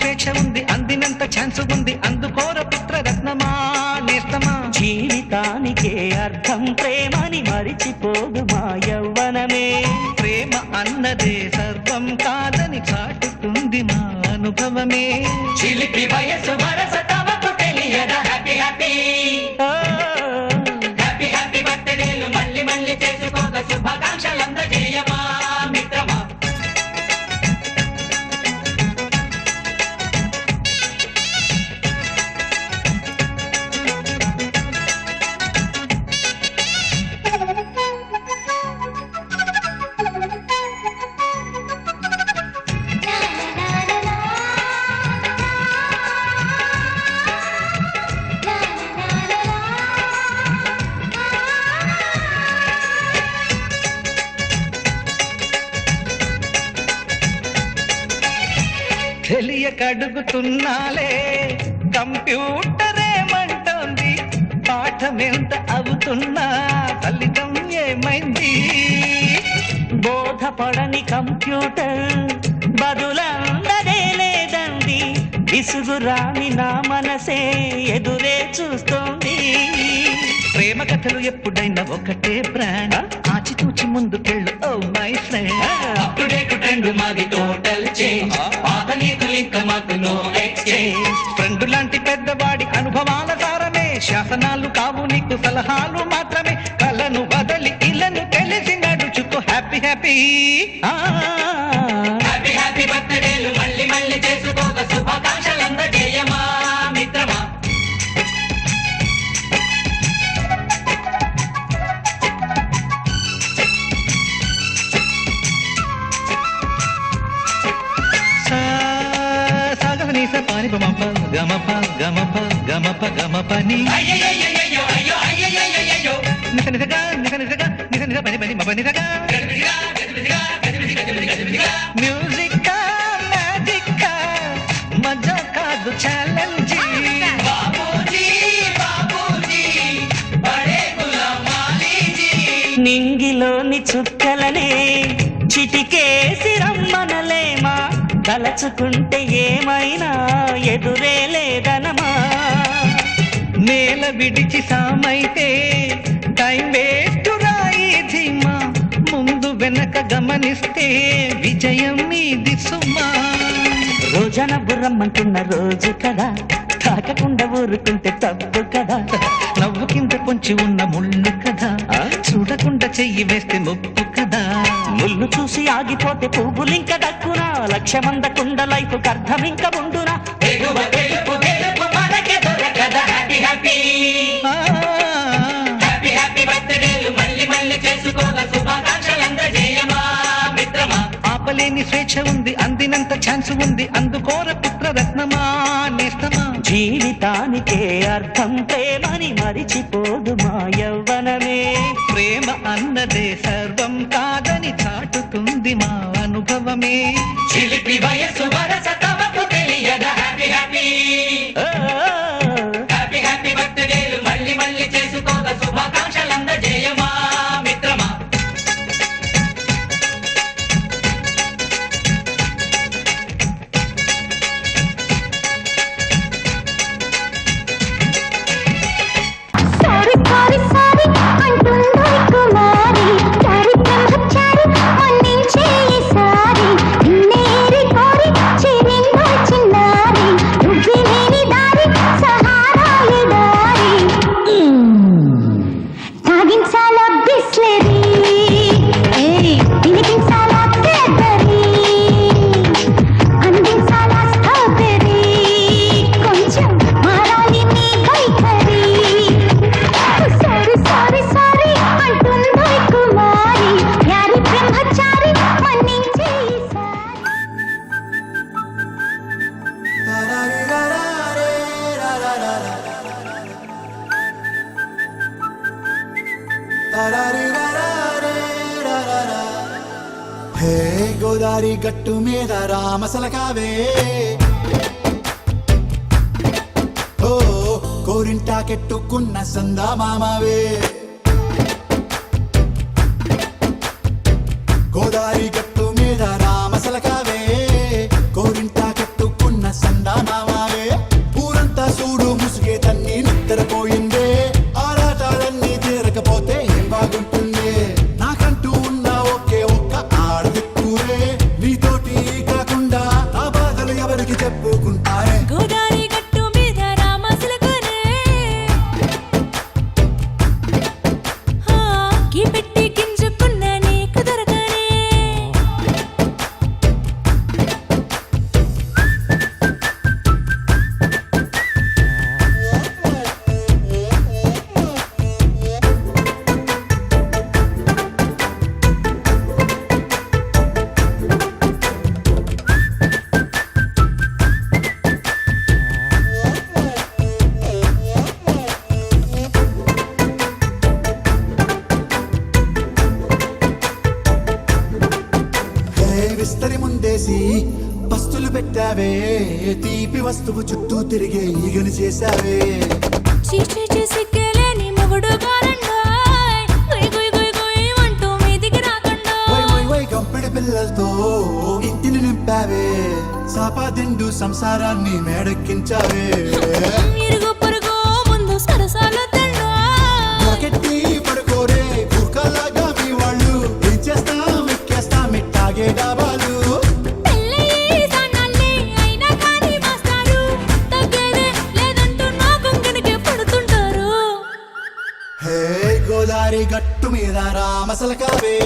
స్వేచ్ఛ ఉంది, అందినంత ఛాన్స్ ఉంది, అందుకోర పుత్రరత్నమా నేస్తమా. జీవితానికే అర్థం ప్రేమని మరిచిపోదు మా యవ్వనమే. ప్రేమ అన్నదే సర్వం కాదని చాటుతుంది మా అనుభవమే. చిలిపి వయసు వరస తమకు తెలియదా హ్యాపీ హ్యాపీ హ్యాపీ హ్యాపీ బర్త్డేలు మళ్ళీ మళ్ళీ చేసుకోక శుభాకాంక్షలందజేయమా మిత్రమా. తెలియకడుగుతున్నాలే కంప్యూటరేమంటోంది, పాఠమెంత అవుతున్నా ఫలితం ఏమైంది. బోధపడని కంప్యూటర్ బదులందదే లేదండి, విసుగురాని నా మనసే ఎదురే చూస్తోంది. ప్రేమ కథలు ఎప్పుడైనా ఒకటే బ్రాండ్, ఆచితూచి ముందుకెళ్ళు oh my friend. Update trend మాది టోటల్ చేంజ్, పాత నీతులు ఇంకా మాకు నో ఎక్స్చేంజ్. ఫ్రెండ్ లాంటి పెద్దవాడి అనుభవాల సారమే, శాసనాలు కావు నీకు సలహాలు మాత్రమే. కలను బదలి ఇలను తెలిసి నడుచుకో హ్యాపీ హ్యాపీ హ్యాపీ హ్యాపీ బర్త్డేలు మళ్ళీ మళ్ళీ చేసుకోక శుభాకాంక్షలందజేయమా మిత్రమా. సాగనీస పాని బమప గమప గమప గమప గమపని నిస నిసగా నిస నిసగా నిస నిస పని పని మప నిసగా. మ్యూజిక్ మ్యాజిక్ మజా కాదు ఛాలెంజ్. నింగిలోని చుక్కలనే చిటికేసి రమ్మనలేమా, తలచుకుంటే ఏమైనా ఎదురే లేదనమా. నేల విడిచి సామైతే టైం వేస్ట్ రాయి ధీమా, ముందు వెనక గమనిస్తే విజయం నీది సుమా. రోజన బుర్రమ్మంటున్న రోజు కదా, తాకకుండా ఊరుకుంటే తప్పు కదా. నవ్వు కింద పొంచి ఉన్న ముళ్ళు కదా, చూడకుండా చెయ్యి వేస్తే ముప్పు కదా. ముళ్ళు చూసి ఆగిపోతే పువ్వులింక దక్కునా, లక్ష్యమందకుండా లైఫ్ అర్థం ఇంక ఉండునా. హ్యాపీ హ్యాపీ బర్త్డేలు మళ్ళీ మళ్ళీ చేసుకోక శుభాకాంక్షలందజేయమా మిత్రమా. ఆపలేని స్వేచ్ఛ ఉంది, అందినంత ఛాన్స్ ఉంది, అందుకోర పుత్రరత్నమా నేస్తమా. జీవితానికే అర్థం ప్రేమని మరిచిపోదు మా యవ్వనమే. ప్రేమ అన్నదే సర్వం కాదని చాటుతుంది మా అనుభవమే. చిలిపి వయసు వరస తమకు తెలియదా హ్యాపీ హ్యాపీ హ్యాపీ హ్యాపీ బర్త్డేలు మళ్ళీ మళ్ళీ చేసుకోక శుభాకాంక్షలందజేయమా మిత్రమా. సారీ సారీ సారీ అంటుందో కుమారి, సారీ బ్రహ్మచారి మన్నించే ఈసారి. నేరి కోరి చేరిందో చిన్నారి, నువ్వే లేని దారి సహారా ఎడారి. తాగించాలా బిస్లెరీ, తినిపించాలా కేదరి, అందించాలా స్ట్రాబెరీ, కొంచెం మారాలి నీ వైఖరి. సారీ సారీ సారీ అంటుందో కుమారి, యారి బ్రహ్మచారి మన్నించే ఈసారి. హే గోదారి గట్టు మీద రామసలకావే, ఓ కోరింటాకెట్టుకున్న సందా మామవే. గోదారి గట్టు మీద రామసలకావే, కోరింటాకెట్టుకున్న సందా చేసి పస్తులు పెట్టావే తీపి వస్తువు చుట్టూ తిరిగే ఈగలు చేశావే చీచీ సిక్కేలేని మొగుడు గారండోయ్ గుయ్ గుయ్ గుయ్ గుయ్ అంటూ మీదికి రాకండో వై వై వై గంపెడి పిల్లలతో ఇంటిని నింపావే సాపాదిండు సంసారాన్ని మేడెక్కించావే ఇరుగు పొరుగు ముందు సరసాలు నాకెట్టి పడుకోరే కుక్కలాగా మీ వాళ్ళు ఏం చేస్తాం ఎక్కేస్తాం ఇట్టాగే డాబాలు హే గోదారి గట్టు మీద రామసలకావే